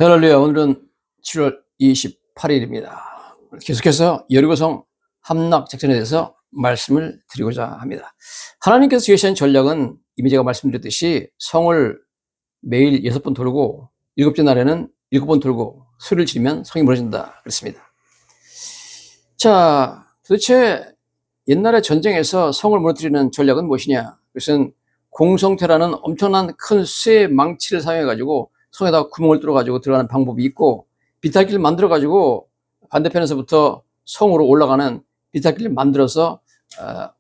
할렐루야. 오늘은 7월 28일입니다. 계속해서 여리고성 함락 작전에 대해서 말씀을 드리고자 합니다. 하나님께서 제시한 전략은 이미 제가 말씀드렸듯이 성을 매일 6번 돌고 7째 날에는 7번 돌고 소리를 지르면 성이 무너진다 그랬습니다. 자, 도대체 옛날에 전쟁에서 성을 무너뜨리는 전략은 무엇이냐? 그것은 공성태라는 엄청난 큰 쇠 망치를 사용해가지고 성에다가 구멍을 뚫어가지고 들어가는 방법이 있고, 비탈길을 만들어가지고 반대편에서부터 성으로 올라가는 비탈길을 만들어서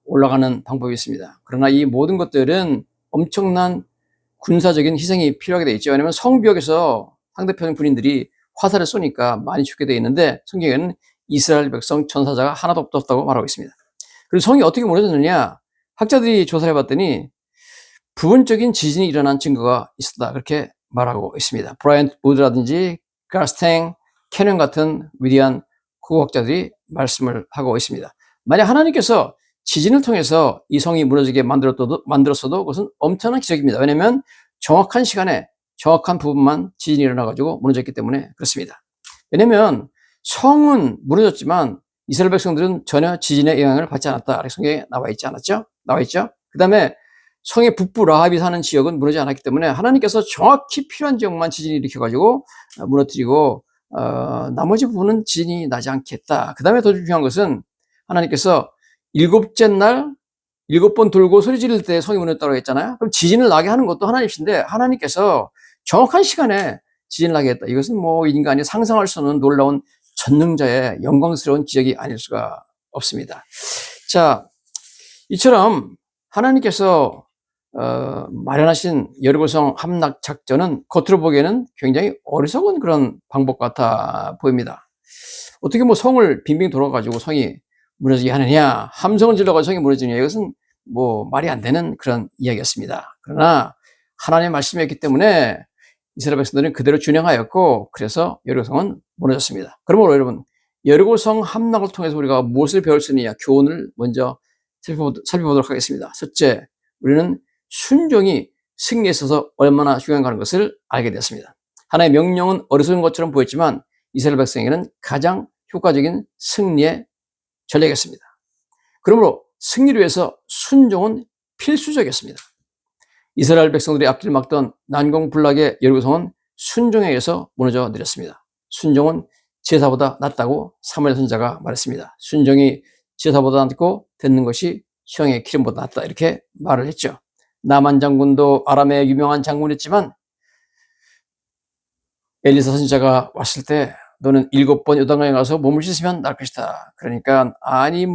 올라가는 방법이 있습니다. 그러나 이 모든 것들은 엄청난 군사적인 희생이 필요하게 되어 있죠. 왜냐하면 성벽에서 상대편 군인들이 화살을 쏘니까 많이 죽게 되어 있는데, 성경에는 이스라엘 백성 전사자가 하나도 없었다고 말하고 있습니다. 그리고 성이 어떻게 무너졌느냐? 학자들이 조사를 해봤더니 부분적인 지진이 일어난 증거가 있었다, 그렇게 말하고 있습니다. 브라이언 우드라든지 가스탱, 캐논 같은 위대한 국어학자들이 말씀을 하고 있습니다. 만약 하나님께서 지진을 통해서 이 성이 무너지게 만들었어도 그것은 엄청난 기적입니다. 왜냐하면 정확한 시간에 정확한 부분만 지진이 일어나가지고 무너졌기 때문에 그렇습니다. 왜냐하면 성은 무너졌지만 이스라엘 백성들은 전혀 지진의 영향을 받지 않았다, 성경에 나와 있죠. 그 다음에 성의 북부 라합이 사는 지역은 무너지지 않았기 때문에 하나님께서 정확히 필요한 지역만 지진이 일으켜가지고 무너뜨리고 나머지 부분은 지진이 나지 않겠다. 그 다음에 더 중요한 것은 하나님께서 7째 날 7번 돌고 소리 지를 때 성이 무너졌다고 했잖아요. 그럼 지진을 나게 하는 것도 하나님이신데, 하나님께서 정확한 시간에 지진을 나게 했다. 이것은 뭐 인간이 상상할 수 없는 놀라운 전능자의 영광스러운 기적이 아닐 수가 없습니다. 자, 이처럼 하나님께서 마련하신 여리고성 함락 작전은 겉으로 보기에는 굉장히 어리석은 그런 방법 같아 보입니다. 어떻게 뭐 성을 빙빙 돌아가지고 성이 무너지게 하느냐, 함성을 질러가지고 성이 무너지느냐, 이것은 뭐 말이 안 되는 그런 이야기였습니다. 그러나 하나님의 말씀이었기 때문에 이스라엘 백성들은 그대로 준행하였고, 그래서 여리고성은 무너졌습니다. 그러므로 여러분, 여리고성 함락을 통해서 우리가 무엇을 배울 수 있느냐, 교훈을 먼저 살펴보도록 하겠습니다. 첫째, 우리는 순종이 승리에 있어서 얼마나 중요한가 하는 것을 알게 되었습니다. 하나의 명령은 어리석은 것처럼 보였지만 이스라엘 백성에게는 가장 효과적인 승리의 전략이었습니다. 그러므로 승리를 위해서 순종은 필수적이었습니다. 이스라엘 백성들이 앞길 막던 난공불락의 여리고성은 순종에 의해서 무너져 내렸습니다. 순종은 제사보다 낫다고 사무엘 선지자가 말했습니다. 순종이 제사보다 낫고 듣는 것이 수양의 기름보다 낫다, 이렇게 말을 했죠. 나만 장군도 아람의 유명한 장군이었지만 엘리사 선지자가 왔을 때 너는 7번 요단강에 가서 몸을 씻으면 날 것이다. 그러니까 아니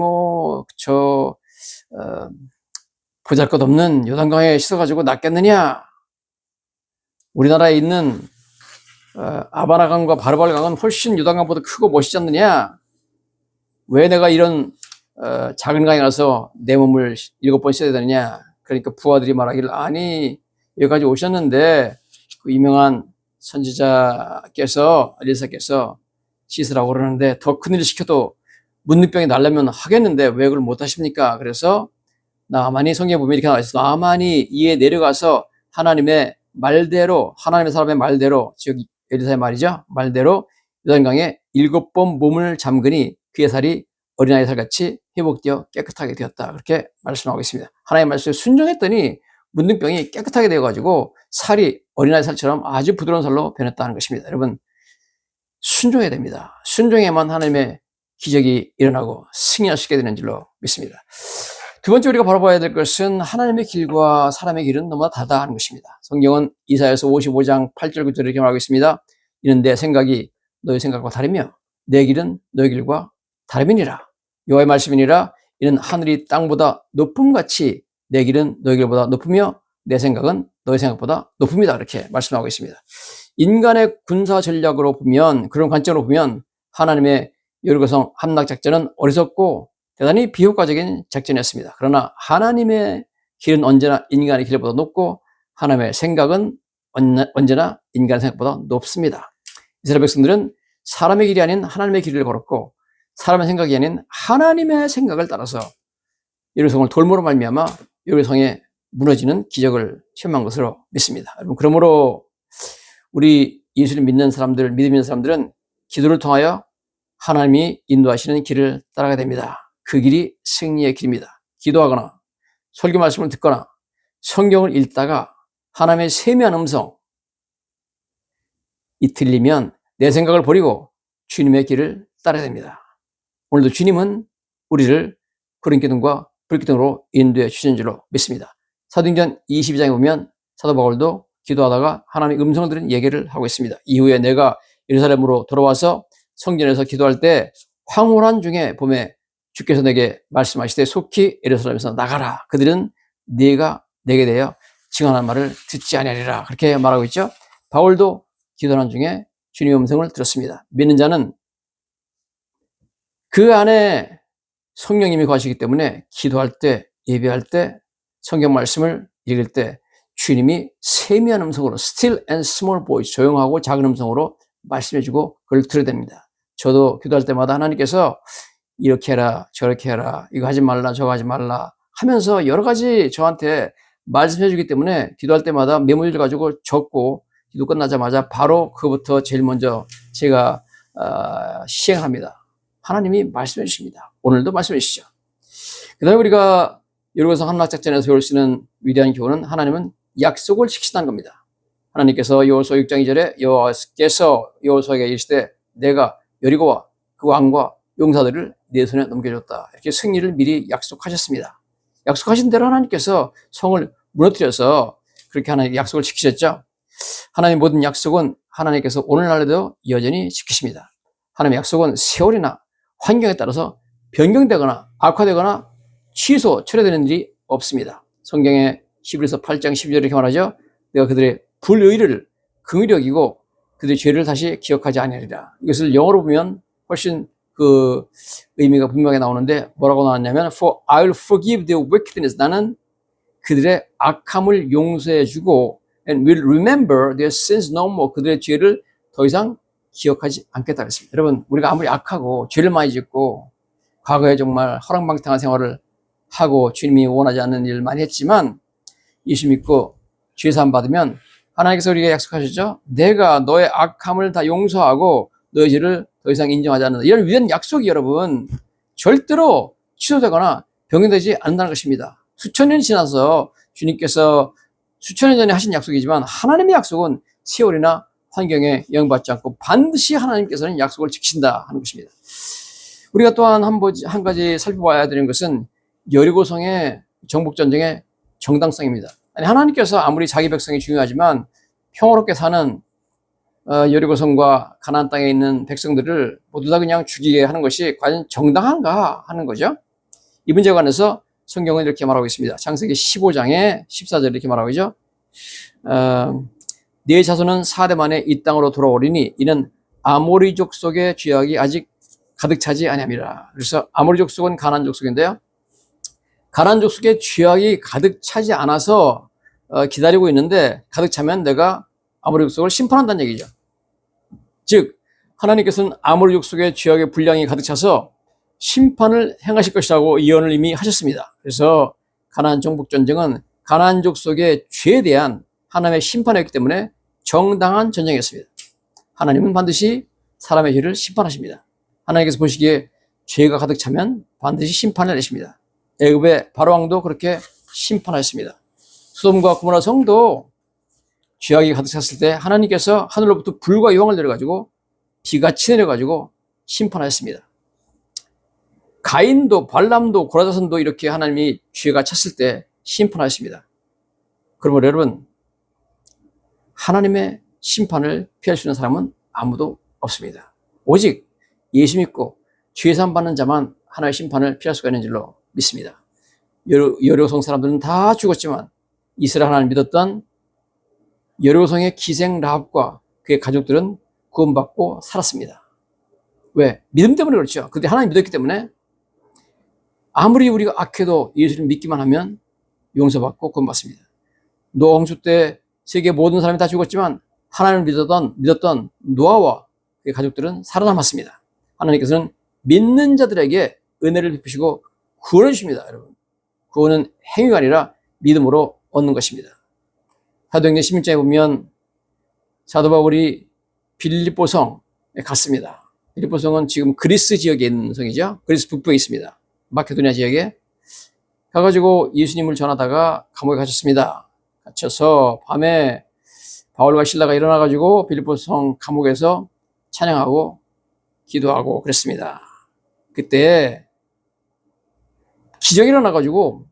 보잘것없는 요단강에 씻어가지고 낫겠느냐? 우리나라에 있는 아바나강과 바르발강은 훨씬 요단강보다 크고 멋있지 않느냐? 왜 내가 이런 작은 강에 가서 내 몸을 7번 씻어야 되느냐? 그러니까 부하들이 말하기를, 아니 여기까지 오셨는데 그 유명한 선지자께서, 엘리사께서 씻으라고 그러는데 더 큰일을 시켜도 문둥병이 나려면 하겠는데 왜 그걸 못 하십니까? 그래서 나아만이, 성경에 보면 이렇게 나와 있어. 나아만이 이에 내려가서 하나님의 말대로, 하나님의 사람의 말대로, 즉 엘리사의 말이죠, 말대로 요단강에 7번 몸을 잠그니 그의 살이 어린아이 살같이 회복되어 깨끗하게 되었다, 그렇게 말씀하고 있습니다. 하나님의 말씀에 순종했더니 문둥병이 깨끗하게 되어가지고 살이 어린아이 살처럼 아주 부드러운 살로 변했다는 것입니다. 여러분, 순종해야 됩니다. 순종해야만 하나님의 기적이 일어나고 승리할 수 있게 되는 줄로 믿습니다. 두 번째 우리가 바라봐야 될 것은 하나님의 길과 사람의 길은 너무나 다르다는 것입니다. 성경은 이사야서 55장 8절 9절 이렇게 말하고 있습니다. 이는 내 생각이 너희 생각과 다르며 내 길은 너희 길과 다름이니라. 여호와의 말씀이니라. 이는 하늘이 땅보다 높음같이 내 길은 너희 길보다 높으며 내 생각은 너희 생각보다 높습니다, 이렇게 말씀하고 있습니다. 인간의 군사 전략으로 보면, 그런 관점으로 보면 하나님의 여리고성 함락 작전은 어리석고 대단히 비효과적인 작전이었습니다. 그러나 하나님의 길은 언제나 인간의 길보다 높고 하나님의 생각은 언제나 인간의 생각보다 높습니다. 이스라엘 백성들은 사람의 길이 아닌 하나님의 길을 걸었고, 사람의 생각이 아닌 하나님의 생각을 따라서 여리고성을 돌므로 말미암아 여리고성에 무너지는 기적을 체험한 것으로 믿습니다. 여러분, 그러므로 우리 예수를 믿는 사람들, 믿음 있는 사람들은 기도를 통하여 하나님이 인도하시는 길을 따라가야 됩니다. 그 길이 승리의 길입니다. 기도하거나 설교 말씀을 듣거나 성경을 읽다가 하나님의 세미한 음성, 이 들리면 내 생각을 버리고 주님의 길을 따라야 됩니다. 오늘도 주님은 우리를 구름 기둥과 불 기둥으로 인도해 주시는 줄로 믿습니다. 사도행전 22장에 보면 사도 바울도 기도하다가 하나님의 음성을 들은 얘기를 하고 있습니다. 이후에 내가 예루살렘으로 돌아와서 성전에서 기도할 때 황홀한 중에 봄에 주께서 내게 말씀하시되 속히 예루살렘에서 나가라. 그들은 네가 내게 대하여 증언한 말을 듣지 아니하리라. 그렇게 말하고 있죠. 바울도 기도하는 중에 주님의 음성을 들었습니다. 믿는 자는 그 안에 성령님이 거하시기 때문에 기도할 때, 예배할 때, 성경 말씀을 읽을 때 주님이 세미한 음성으로 still and small voice, 조용하고 작은 음성으로 말씀해주고 그걸 들어야 됩니다. 저도 기도할 때마다 하나님께서 이렇게 해라, 저렇게 해라, 이거 하지 말라, 저거 하지 말라 하면서 여러 가지 저한테 말씀해주기 때문에 기도할 때마다 메모지를 가지고 적고 기도 끝나자마자 바로 그부터 제일 먼저 제가 시행합니다. 하나님이 말씀해 주십니다. 오늘도 말씀해 주시죠. 그 다음에 우리가 여러분서 한락작전에서 배울 수 있는 위대한 교훈은 하나님은 약속을 지키신다는 겁니다. 하나님께서 여호수아 6장 2절에 여호와께서 여호수아에게 이르시되 내가 여리고와 그 왕과 용사들을 내 손에 넘겨줬다. 이렇게 승리를 미리 약속하셨습니다. 약속하신 대로 하나님께서 성을 무너뜨려서 그렇게 하나님 약속을 지키셨죠. 하나님의 모든 약속은 하나님께서 오늘날에도 여전히 지키십니다. 하나님의 약속은 세월이나 환경에 따라서 변경되거나 악화되거나 취소, 철회되는 일이 없습니다. 성경에 히브리서 8장 12절에 이렇게 말하죠. 내가 그들의 불의를 긍휼히 여기고 그들의 죄를 다시 기억하지 아니하리라. 이것을 영어로 보면 훨씬 그 의미가 분명하게 나오는데 뭐라고 나왔냐면 For I will forgive their wickedness. 나는 그들의 악함을 용서해주고 and will remember their sins no more. 그들의 죄를 더 이상 기억하지 않겠다 그랬습니다. 여러분, 우리가 아무리 악하고 죄를 많이 짓고 과거에 정말 허랑방탕한 생활을 하고 주님이 원하지 않는 일을 많이 했지만 예수 믿고 죄 사함 받으면 하나님께서 우리에게 약속하셨죠. 내가 너의 악함을 다 용서하고 너의 죄를 더 이상 인정하지 않는다. 이런 위대한 약속이 여러분 절대로 취소되거나 변경되지 않는다는 것입니다. 수천 년이 지나서 주님께서 수천 년 전에 하신 약속이지만 하나님의 약속은 세월이나 환경에 영향받지 않고 반드시 하나님께서는 약속을 지키신다 하는 것입니다. 우리가 또한 한 가지 살펴봐야 되는 것은 여리고성의 정복전쟁의 정당성입니다. 아니, 하나님께서 아무리 자기 백성이 중요하지만 평화롭게 사는 여리고성과 가나안 땅에 있는 백성들을 모두 다 그냥 죽이게 하는 것이 과연 정당한가 하는 거죠. 이 문제에 관해서 성경은 이렇게 말하고 있습니다. 창세기 15장에 14절 이렇게 말하고 있죠. 네 자손은 4대 만에 이 땅으로 돌아오리니 이는 아모리족 속의 죄악이 아직 가득 차지 아니함이라. 그래서 아모리족 속은 가나안 족속인데요. 가나안 족속의 죄악이 가득 차지 않아서 기다리고 있는데 가득 차면 내가 아모리 족속을 심판한다는 얘기죠. 즉 하나님께서는 아모리 족속의 죄악의 분량이 가득 차서 심판을 행하실 것이라고 예언을 이미 하셨습니다. 그래서 가나안 정복 전쟁은 가나안 족속의 죄에 대한 하나님의 심판이었기 때문에 정당한 전쟁이었습니다. 하나님은 반드시 사람의 죄를 심판하십니다. 하나님께서 보시기에 죄가 가득 차면 반드시 심판을 내십니다. 애굽의 바로왕도 그렇게 심판하였습니다. 소돔과 고모라 성도 죄악이 가득 찼을 때 하나님께서 하늘로부터 불과 유황을 내려가지고 비같이 내려가지고 심판하였습니다. 가인도 발람도 고라다선도 이렇게 하나님이 죄가 찼을 때 심판하였습니다. 그러므로 여러분, 하나님의 심판을 피할 수 있는 사람은 아무도 없습니다. 오직 예수 믿고 죄 사함 받는 자만 하나님의 심판을 피할 수가 있는 줄로 믿습니다. 여리고성 사람들은 다 죽었지만 이스라엘 하나님을 믿었던 여리고성의 기생 라합과 그의 가족들은 구원받고 살았습니다. 왜? 믿음 때문에 그렇죠. 그때 하나님 믿었기 때문에 아무리 우리가 악해도 예수를 믿기만 하면 용서받고 구원받습니다. 노아 홍수 때 세계 모든 사람이 다 죽었지만 하나님을 믿었던 노아와 그의 가족들은 살아남았습니다. 하나님께서는 믿는 자들에게 은혜를 베푸시고 구원해 주십니다. 여러분, 구원은 행위가 아니라 믿음으로 얻는 것입니다. 사도행전 16장에 보면 사도 바울이 빌립보성에 갔습니다. 빌립보성은 지금 그리스 지역에 있는 성이죠. 그리스 북부에 있습니다. 마케도니아 지역에. 가가지고 예수님을 전하다가 감옥에 갇혔습니다. 갇혀서 밤에 바울과 신라가 일어나가지고 빌립보성 감옥에서 찬양하고 기도하고 그랬습니다. 그때 기적이 일어나가지고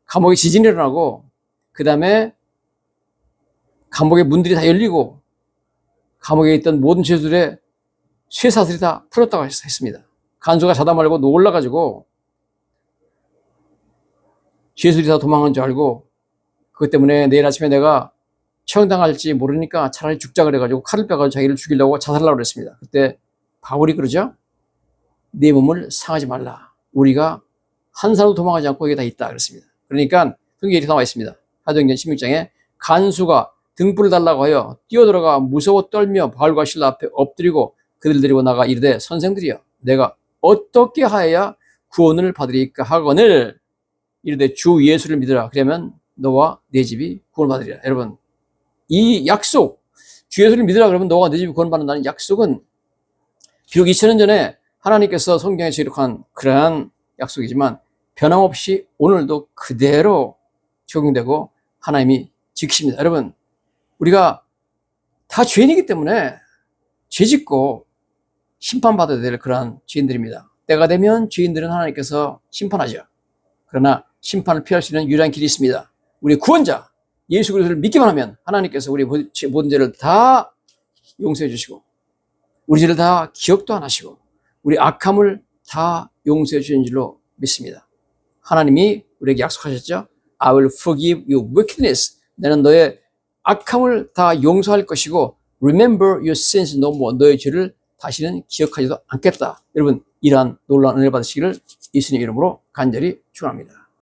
감옥에 지진이 일어나고 그 다음에 감옥의 문들이 다 열리고 감옥에 있던 모든 죄수들의 쇠사슬이 다 풀었다고 했습니다. 간수가 자다 말고 놀라가지고 죄수들이 다 도망간 줄 알고 그것 때문에 내일 아침에 내가 처형당할지 모르니까 차라리 죽자 그래가지고 칼을 빼가지고 자기를 죽이려고 자살하려고 그랬습니다. 그때 바울이 그러죠. 내 몸을 상하지 말라. 우리가 한 사람도 도망가지 않고 여기 다 있다 그랬습니다. 그러니까 성경에 이렇게 나와 있습니다. 사도행전 16장에 간수가 등불을 달라고 하여 뛰어들어가 무서워 떨며 바울과 실라 앞에 엎드리고 그들 데리고 나가 이르되 선생들이여 내가 어떻게 하여야 구원을 받으리까 하거늘 이르되 주 예수를 믿으라. 그러면 너와 내 집이 구원받으리라. 여러분 이 약속 주 예수를 믿으라 그러면 너와 내 집이 구원받는다는 약속은 비록 2000년 전에 하나님께서 성경에서 기록한 그러한 약속이지만 변함없이 오늘도 그대로 적용되고 하나님이 지키십니다. 여러분 우리가 다 죄인이기 때문에 죄짓고 심판받아야 될 그러한 죄인들입니다. 때가 되면 죄인들은 하나님께서 심판하죠. 그러나 심판을 피할 수 있는 유일한 길이 있습니다. 우리 구원자 예수 그리스도를 믿기만 하면 하나님께서 우리 모든 죄를 다 용서해 주시고 우리 죄를 다 기억도 안 하시고 우리 악함을 다 용서해 주시는 줄로 믿습니다. 하나님이 우리에게 약속하셨죠. I will forgive you wickedness. 나는 너의 악함을 다 용서할 것이고 remember your sins no more. 너의 죄를 다시는 기억하지도 않겠다. 여러분 이러한 놀라운 은혜를 받으시기를 예수님 이름으로 간절히 축원합니다.